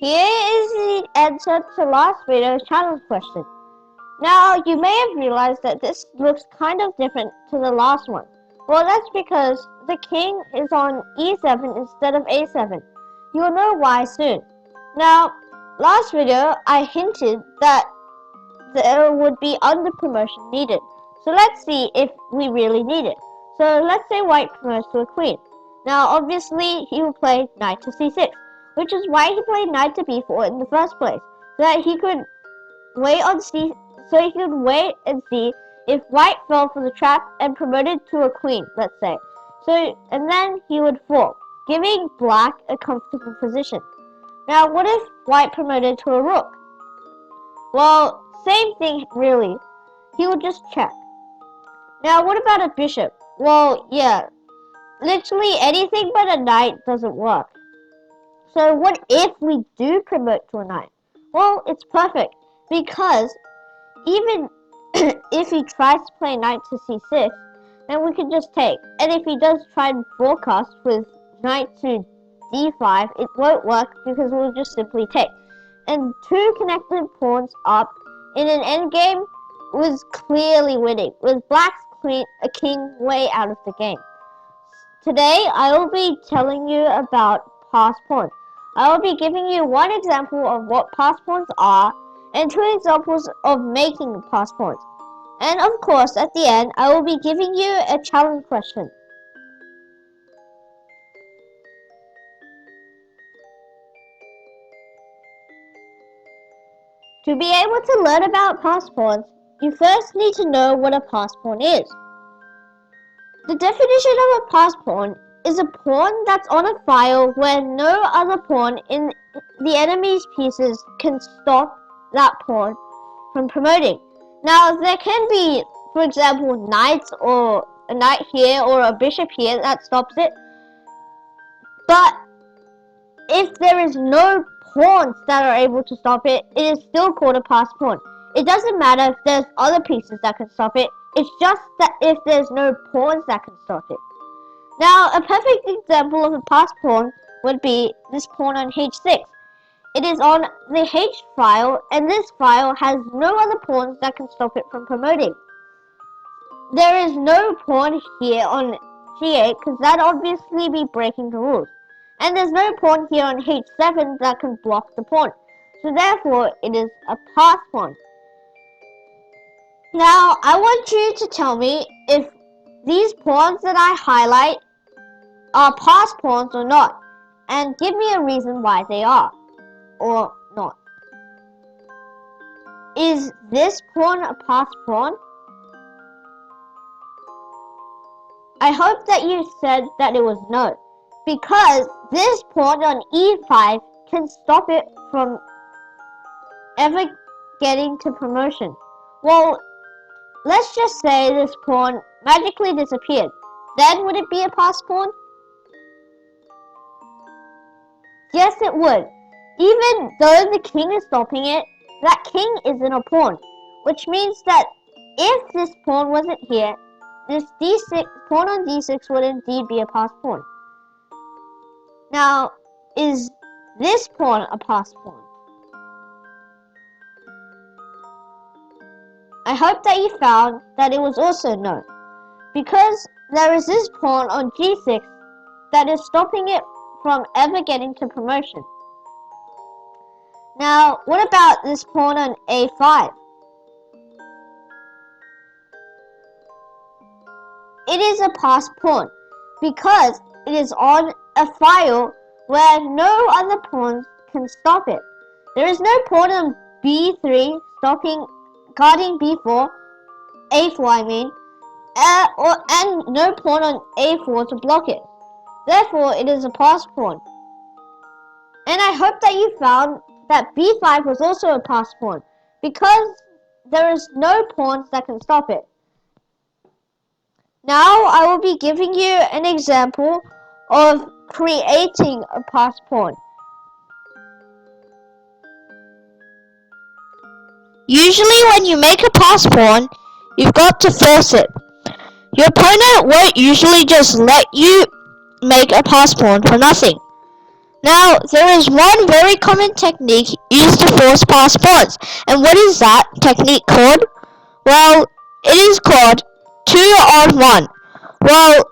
Here is the answer to last video's challenge question. Now, you may have realized that this looks kind of different to the last one. Well, that's because the king is on e7 instead of a7. You'll know why soon. Now, last video, I hinted that there would be under promotion needed. So let's see if we really need it. So let's say white promotes to a queen. Now, obviously, he will play knight to c6, which is why he played knight to b4 in the first place, so that he could wait and see if white fell for the trap and promoted to a queen, let's say. And then he would fall, giving black a comfortable position. Now, what if white promoted to a rook? Well, same thing really. He would just check. Now, what about a bishop? Well, yeah, literally anything but a knight doesn't work. So what if we do promote to a knight? Well, it's perfect, because even if he tries to play knight to c6, then we can just take. And if he does try and forecast with knight to d5, it won't work because we'll just simply take. And two connected pawns up in an endgame was clearly winning, with black's king way out of the game. Today, I will be telling you about passed pawns. I will be giving you one example of what passed pawns are, and two examples of making passed pawns. And of course, at the end, I will be giving you a challenge question. To be able to learn about passed pawns, you first need to know what a passed pawn is. The definition of a passed pawn is a pawn that's on a file where no other pawn in the enemy's pieces can stop that pawn from promoting. Now, there can be, for example, knights or a knight here or a bishop here that stops it. But if there is no pawns that are able to stop it, it is still called a passed pawn. It doesn't matter if there's other pieces that can stop it. It's just that if there's no pawns that can stop it. Now, a perfect example of a passed pawn would be this pawn on h6. It is on the h file, and this file has no other pawns that can stop it from promoting. There is no pawn here on g8, because that obviously be breaking the rules. And there's no pawn here on h7 that can block the pawn. So therefore, it is a passed pawn. Now, I want you to tell me if these pawns that I highlight are passed pawns or not, and give me a reason why they are, or not. Is this pawn a passed pawn? I hope that you said that it was no, because this pawn on e5 can stop it from ever getting to promotion. Well, let's just say this pawn magically disappeared. Then would it be a passed pawn? Yes, it would. Even though the king is stopping it, that king isn't a pawn, which means that if this pawn wasn't here, this d6 pawn on d6 would indeed be a passed pawn. Now, is this pawn a passed pawn? I hope that you found that it was also no, because there is this pawn on g6 that is stopping it from ever getting to promotion. Now, what about this pawn on a5? It is a passed pawn, because it is on a file where no other pawns can stop it. There is no pawn on b3 guarding b4, a4 I mean, and no pawn on a4 to block it. Therefore, it is a passed pawn. And I hope that you found that b5 was also a passed pawn, because there is no pawns that can stop it. Now I will be giving you an example of creating a passed pawn. Usually when you make a passed pawn, you've got to force it. Your opponent won't usually just let you make a passed pawn for nothing. Now, there is one very common technique used to force past pawns. And what is that technique called? Well, it is called 2 on 1. Well,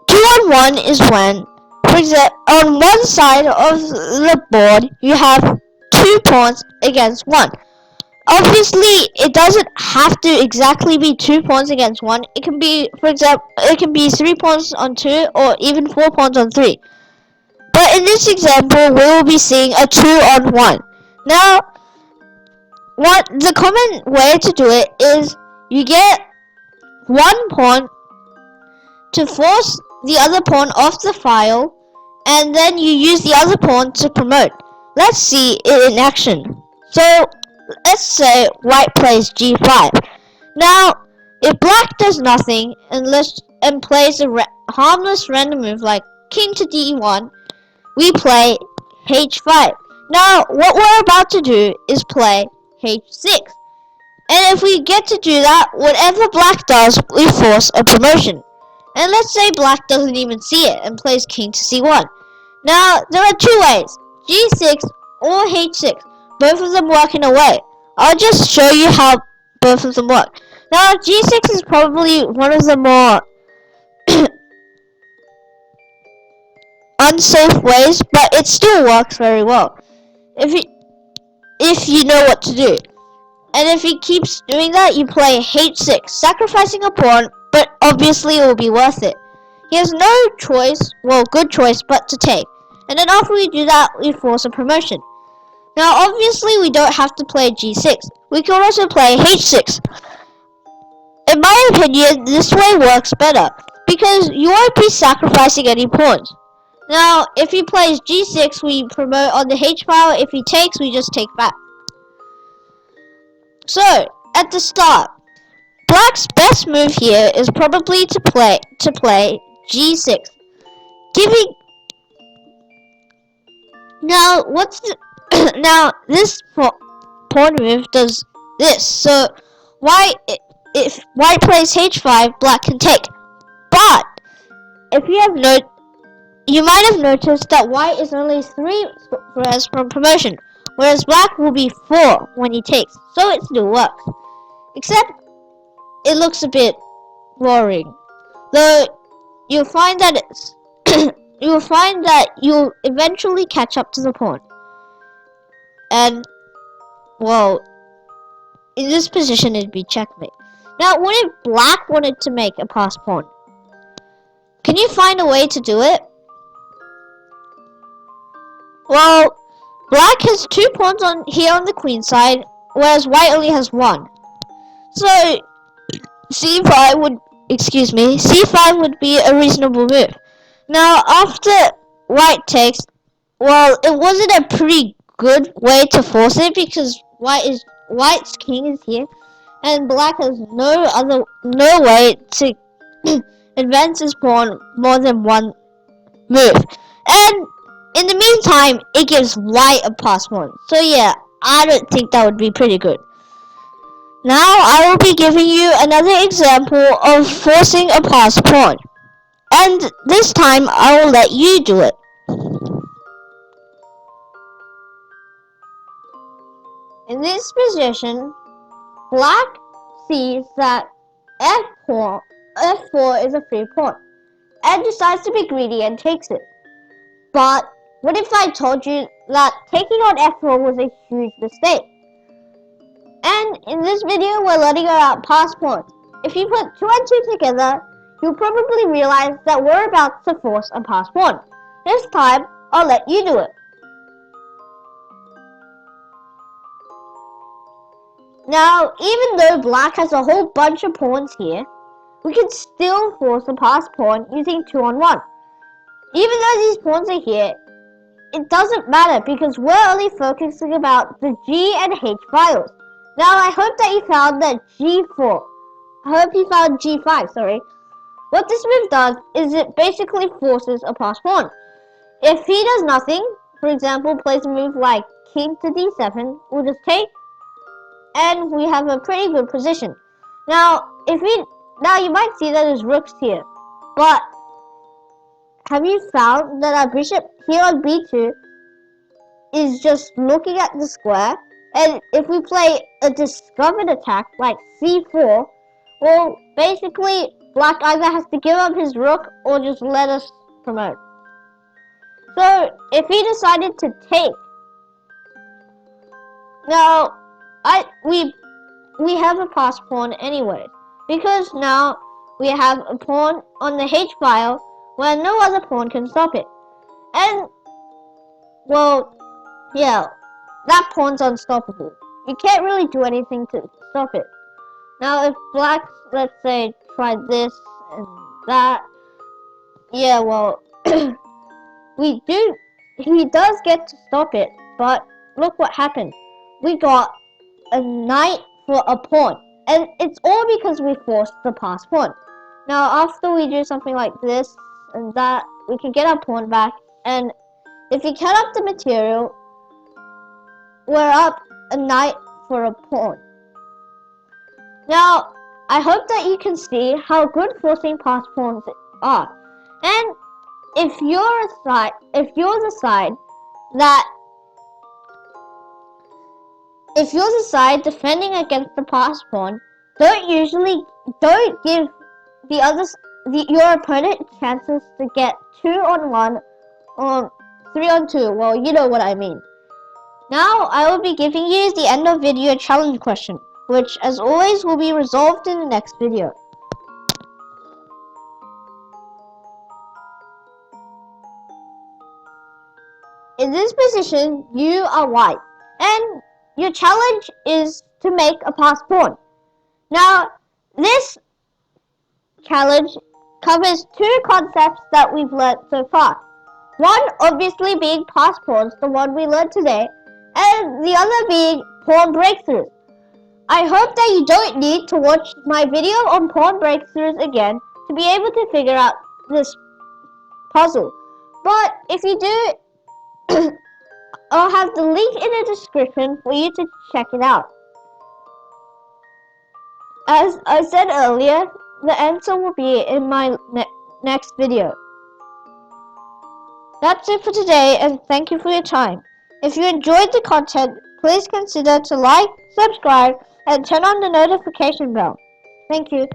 2 on 1 is when, for example, on one side of the board, you have 2 pawns against 1. Obviously, it doesn't have to exactly be 2 pawns against 1. It can be, for example, it can be 3 pawns on 2 or even 4 pawns on 3. But in this example, we will be seeing a 2 on 1. Now, what the common way to do it is you get one pawn to force the other pawn off the file, and then you use the other pawn to promote. Let's see it in action. So, let's say white plays g5. Now, if black does nothing and plays a harmless random move like king to d1, we play h5. Now, what we're about to do is play h6. And if we get to do that, whatever black does, we force a promotion. And let's say black doesn't even see it and plays king to c1. Now, there are two ways, g6 or h6. Both of them work in a way. I'll just show you how both of them work. Now, g6 is probably one of the more unsafe ways, but it still works very well if you know what to do. And if he keeps doing that, you play h6, sacrificing a pawn, but obviously it will be worth it. He has no choice, well, good choice, but to take. And then after we do that, we force a promotion. Now, obviously, we don't have to play g6. We can also play h6. In my opinion, this way works better, because you won't be sacrificing any pawns. Now, if he plays g6, we promote on the h file. If he takes, we just take back. So, at the start, black's best move here is probably to play g6, giving. Now, now this pawn move does this. So, if white plays h5, black can take. But if you might have noticed that white is only 3 squares from promotion, whereas black will be 4 when he takes, so it still works. Except, it looks a bit boring. Though, you'll find that you'll eventually catch up to the pawn. And, well, in this position it'd be checkmate. Now, what if black wanted to make a pass pawn? Can you find a way to do it? Well, black has 2 pawns here on the queen side, whereas white only has 1. So, c5 would be a reasonable move. Now, after white takes, well, it wasn't a pretty good way to force it because white's king is here, and black has no way to advance his pawn more than one move. And in the meantime, it gives white a pass pawn. So yeah, I don't think that would be pretty good. Now I will be giving you another example of forcing a pass pawn. And this time I will let you do it. In this position, black sees that f4 is a free pawn and decides to be greedy and takes it. But what if I told you that taking on f4 was a huge mistake? And in this video, we're learning about pass pawns. If you put 2 and 2 together, you'll probably realize that we're about to force a pass pawn. This time, I'll let you do it. Now, even though black has a whole bunch of pawns here, we can still force a pass pawn using 2 on 1. Even though these pawns are here, it doesn't matter because we're only focusing about the G and H files. Now I hope that you found that G4. I hope you found G5, sorry. What this move does is it basically forces a pass pawn. If he does nothing, for example, plays a move like king to D7, we'll just take, and we have a pretty good position. Now you might see that there's rooks here, but have you found that our bishop here on b2 is just looking at the square? And if we play a discovered attack like c4, well, basically, black either has to give up his rook or just let us promote. So, if he decided to take, now, we have a pass pawn anyway, because now we have a pawn on the H file where no other pawn can stop it. And, well, yeah, that pawn's unstoppable. You can't really do anything to stop it. Now, if black, let's say, tried this and that, yeah, well, he does get to stop it, but look what happened. We got a knight for a pawn, and it's all because we forced the pass pawn. Now, after we do something like this and that, we can get our pawn back, and if we cut up the material, we're up a knight for a pawn. Now, I hope that you can see how good forcing pass pawns are. And if you're the side defending against the pass pawn, don't give your opponent chances to get 2-on-1 or 3-on-2. Well, you know what I mean. Now, I will be giving you the end of video challenge question, which as always will be resolved in the next video. In this position, you are white, and your challenge is to make a pass pawn. Now, this challenge covers two concepts that we've learnt so far. One obviously being pass pawns, the one we learned today, and the other being pawn breakthroughs. I hope that you don't need to watch my video on pawn breakthroughs again to be able to figure out this puzzle. But if you do, I'll have the link in the description for you to check it out. As I said earlier, the answer will be in my next video. That's it for today, and thank you for your time. If you enjoyed the content, please consider to like, subscribe, and turn on the notification bell. Thank you.